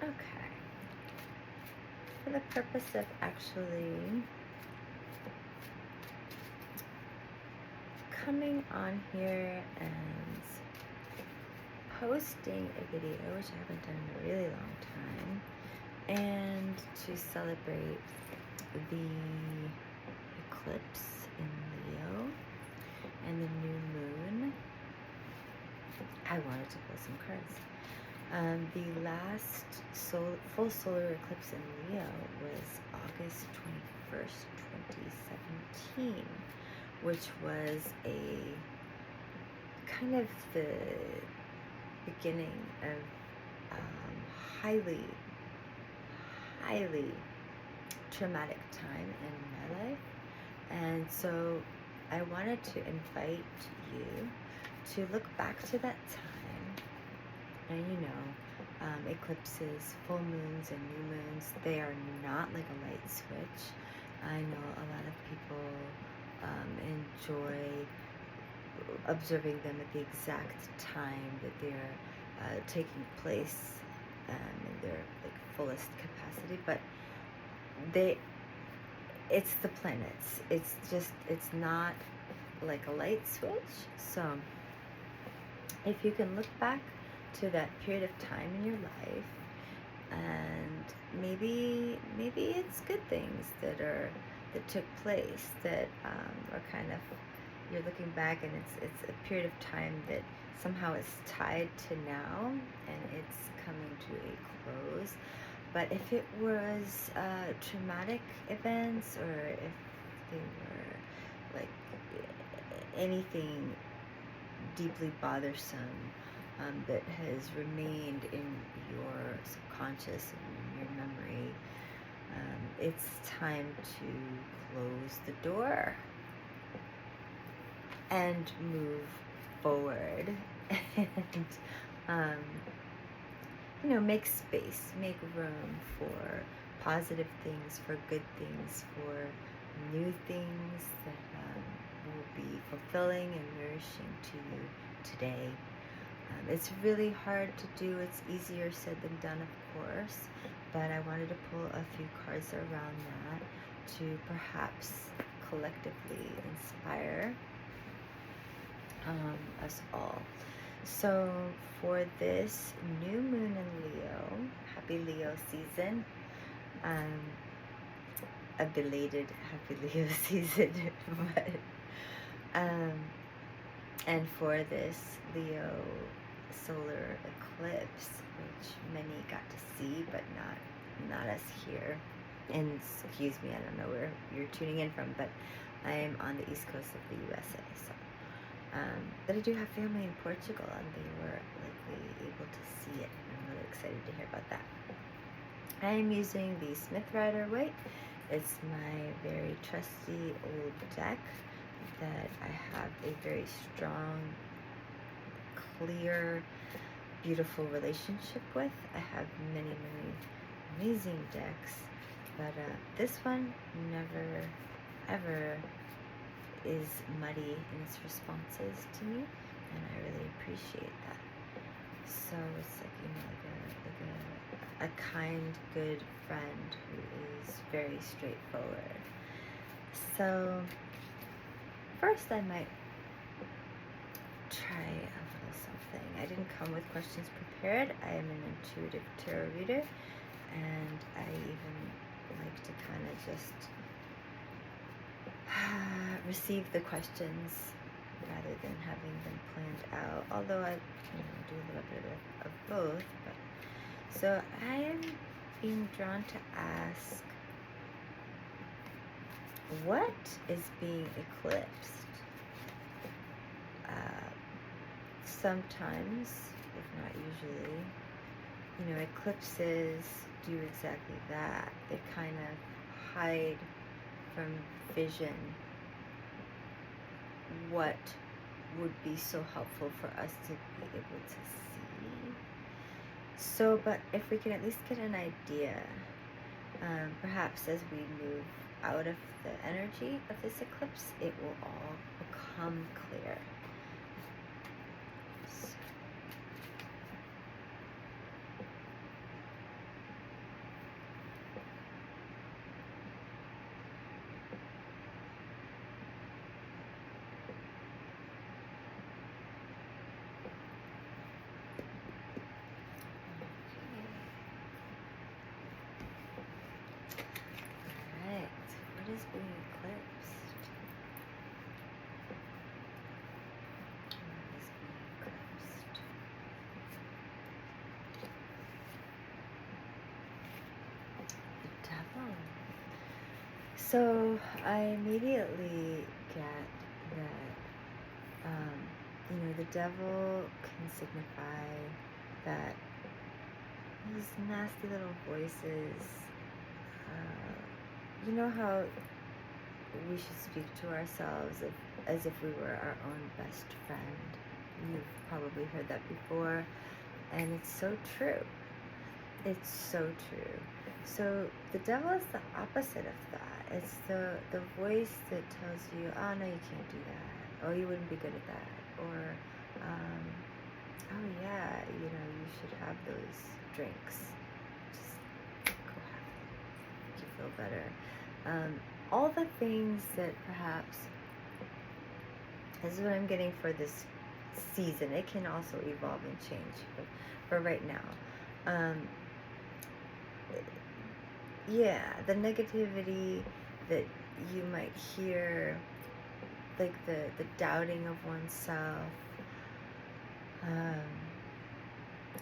Okay. For the purpose of actually coming on here and posting a video, which I haven't done in a really long time, and to celebrate the eclipse in Leo and the new moon, I wanted to pull some cards. The last full solar eclipse in Leo was August 21st, 2017, which was a kind of the beginning of highly, highly traumatic time in my life. And so I wanted to invite you to look back to that time. And eclipses, full moons, and new moons, they are not like a light switch. I know a lot of people enjoy observing them at the exact time that they're taking place in their like fullest capacity, but it's the planets. It's not like a light switch. So if you can look back to that period of time in your life, and maybe it's good things that took place that are kind of, you're looking back and it's a period of time that somehow is tied to now and it's coming to a close. But if it was traumatic events, or if they were like anything deeply bothersome that has remained in your subconscious and your memory, it's time to close the door and move forward and make space, make room for positive things, for good things, for new things that will be fulfilling and nourishing to you today. It's really hard to do. It's easier said than done, of course, but I wanted to pull a few cards around that to perhaps collectively inspire us all. So for this new moon in Leo, happy Leo season, a belated happy Leo season, but and for this Leo solar eclipse, which many got to see, but not us here. And excuse me, I don't know where you're tuning in from, but I am on the east coast of the USA. So, but I do have family in Portugal, and they were likely able to see it. I'm really excited to hear about that. I am using the Smith Rider White. It's my very trusty old deck that I have a very strong, clear, beautiful relationship with. I have many, many amazing decks, but this one never, ever is muddy in its responses to me, and I really appreciate that. So it's like, like a kind, good friend who is very straightforward. So first I might try a little something. I didn't come with questions prepared. I am an intuitive tarot reader, and I even like to kind of just receive the questions rather than having them planned out, although I do a little bit of both. But so I am being drawn to ask, what is being eclipsed? Sometimes, if not usually, eclipses do exactly that. They kind of hide from vision what would be so helpful for us to be able to see. So, but if we can at least get an idea, perhaps as we move out of the energy of this eclipse, it will all become clear. What is being eclipsed? What is being eclipsed? The devil. So I immediately get that, the devil can signify that these nasty little voices, you know how we should speak to ourselves as if we were our own best friend. You've probably heard that before, and it's so true. It's so true. So the devil is the opposite of that. It's the voice that tells you, oh no, you can't do that. Oh, you wouldn't be good at that. Or, oh yeah, you should have those drinks. Just go have them. Make you feel better. All the things that perhaps, this is what I'm getting for this season. It can also evolve and change, but for right now, the negativity that you might hear, like the doubting of oneself.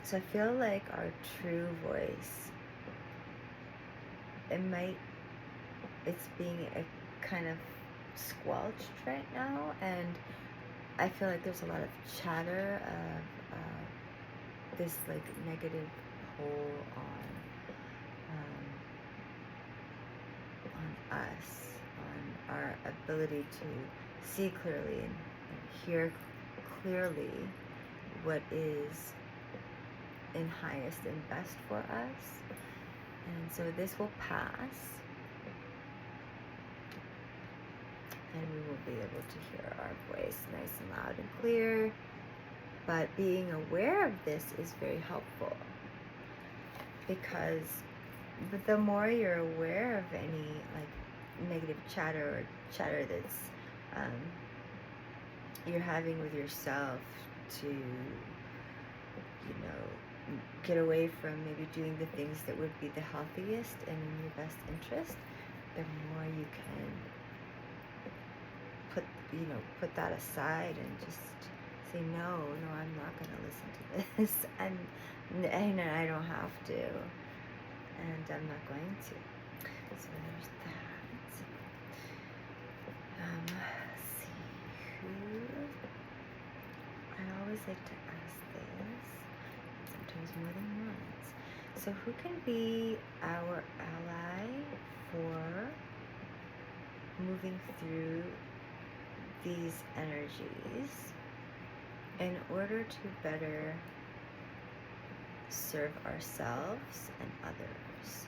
So I feel like our true voice, it's being a kind of squelched right now, and I feel like there's a lot of chatter of this like negative pull on us, on our ability to see clearly and hear clearly what is in highest and best for us. And so this will pass, and we will be able to hear our voice nice and loud and clear. But being aware of this is very helpful, because the more you're aware of any like negative chatter or chatter that's you're having with yourself, to get away from maybe doing the things that would be the healthiest and in your best interest, the more you can put that aside and just say, no, I'm not going to listen to this, and I don't have to, and I'm not going to. So there's that. Let's see, I always like to ask this, sometimes more than once. So who can be our ally for moving through these energies in order to better serve ourselves and others?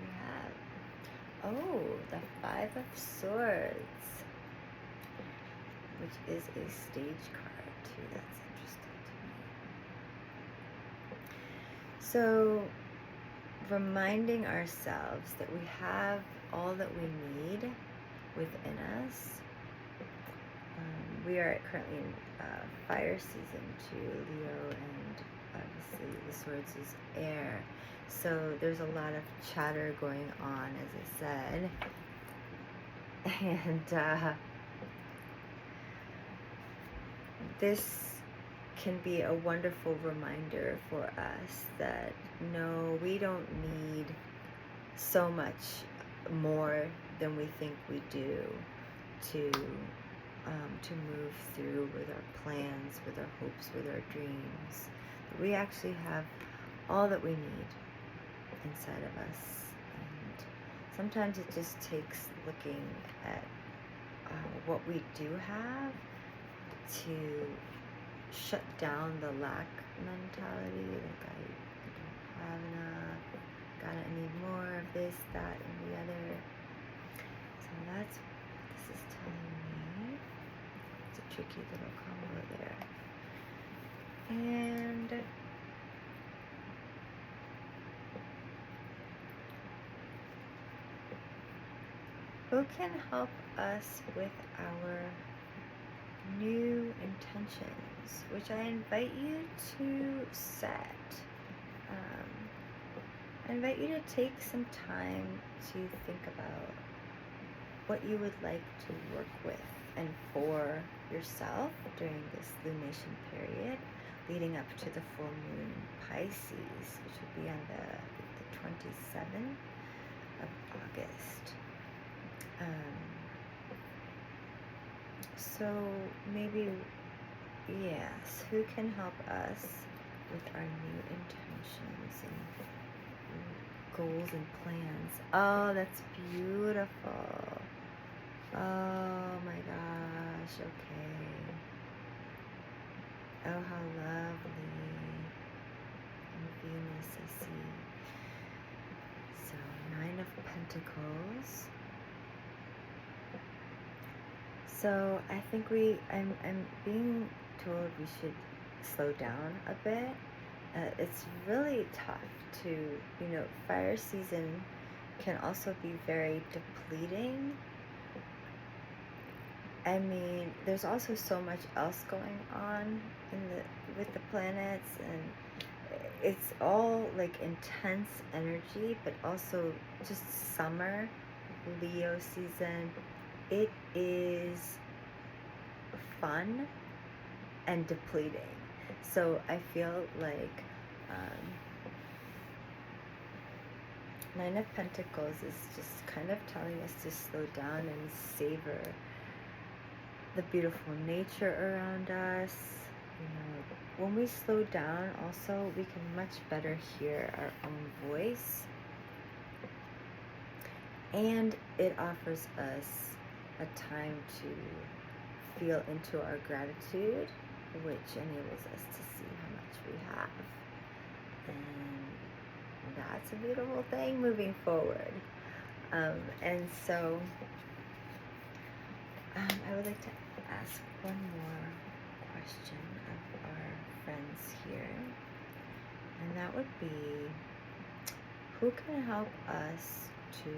We have, the Five of Swords, which is a stage card too. That's interesting to me. So reminding ourselves that we have all that we need within us. We are currently in fire season too, Leo, and obviously the Swords is air. So there's a lot of chatter going on, as I said. And this can be a wonderful reminder for us that no, we don't need so much more than we think we do to move through with our plans, with our hopes, with our dreams. But we actually have all that we need inside of us, and sometimes it just takes looking at what we do have to shut down the lack mentality, like I don't have enough, I need more of this, that, and the other. So that's what this is telling me. It's a tricky little combo there. And who can help us with our new intentions, which I invite you to set. I invite you to take some time to think about what you would like to work with and for yourself during this lunation period leading up to the full moon in Pisces, which will be on the 27th of August. So maybe, yes, who can help us with our new intentions and goals and plans? Oh, that's beautiful. Oh my gosh, okay. Oh, how lovely. And Venus, I see. So, 9 of Pentacles. So, I think I'm being told we should slow down a bit. It's really tough to, fire season can also be very depleting. I mean, there's also so much else going on with the planets, and it's all like intense energy, but also just summer, Leo season. It is fun and depleting. So I feel like 9 of Pentacles is just kind of telling us to slow down and savor the beautiful nature around us. When we slow down, also, we can much better hear our own voice. And it offers us a time to feel into our gratitude, which enables us to see how much we have. And that's a beautiful thing moving forward. And so I would like to ask one more question of our friends here, and that would be, who can help us to,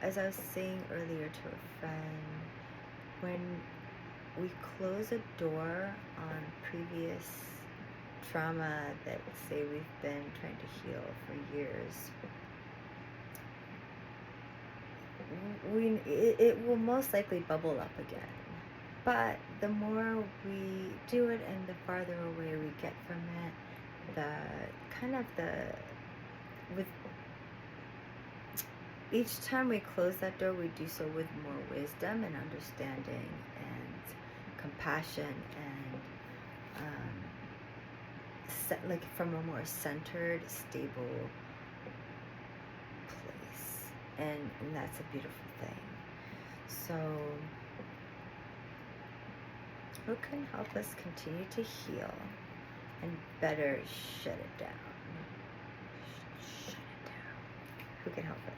as I was saying earlier to a friend, when we close a door on previous trauma that, say, we've been trying to heal for years, it will most likely bubble up again. But the more we do it and the farther away we get from it, with each time we close that door, we do so with more wisdom and understanding and compassion and like from a more centered, stable place. And that's a beautiful thing. So, who can help us continue to heal and better shut it down? Shut it down. Who can help us?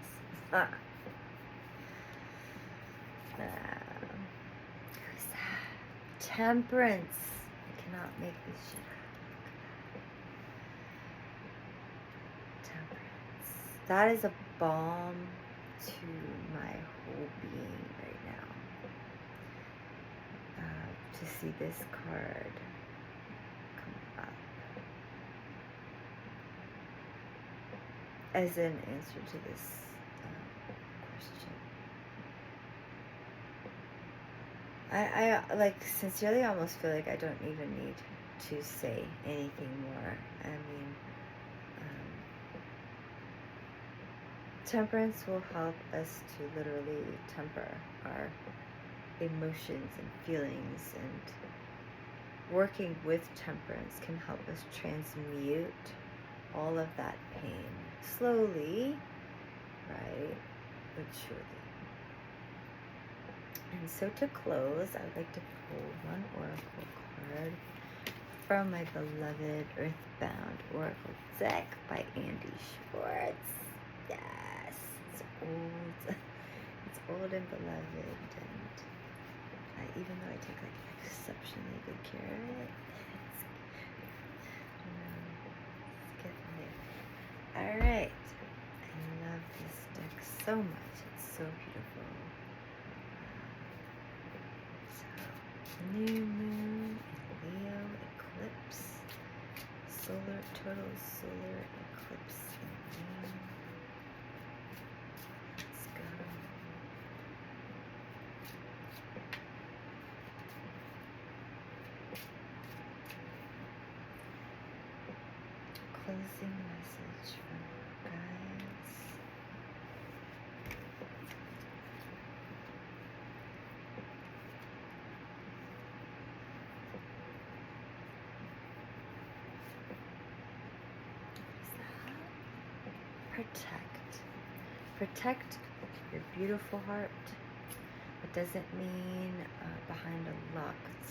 Who's that? Temperance. I cannot make this shit up. Temperance. That is a balm to my whole being right now. To see this card come up as an answer to this question. I like sincerely almost feel like I don't even need to say anything more. I mean, temperance will help us to literally temper our emotions and feelings, and working with temperance can help us transmute all of that pain slowly, right, but surely. And so to close, I would like to pull one oracle card from my beloved Earthbound Oracle deck by Andy Schwartz. Yes, it's old. It's old and beloved, and even though I take like exceptionally good care of it, it's good for me. All right, I love this deck so much. It's so beautiful. So, new moon in Leo, eclipse, total solar eclipse in May. Let's go. Closing message from our guides. Protect. Protect your beautiful heart. It doesn't mean behind a locked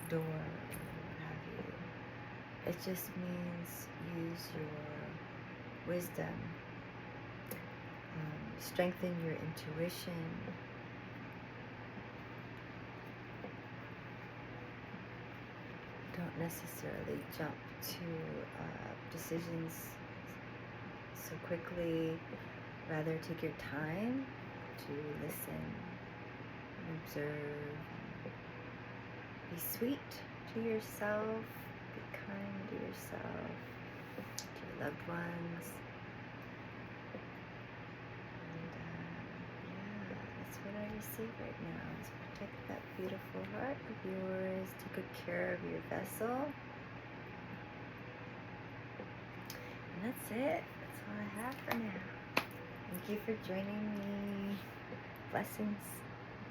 door or what have you. It just means use your wisdom. Strengthen your intuition. Don't necessarily jump to decisions so quickly. Rather take your time to listen and observe. Be sweet to yourself. Be kind to yourself, to your loved ones. And yeah, that's what I receive right now. Is protect that beautiful heart of yours. Take good care of your vessel. And that's it. That's all I have for now. Thank you for joining me. Blessings.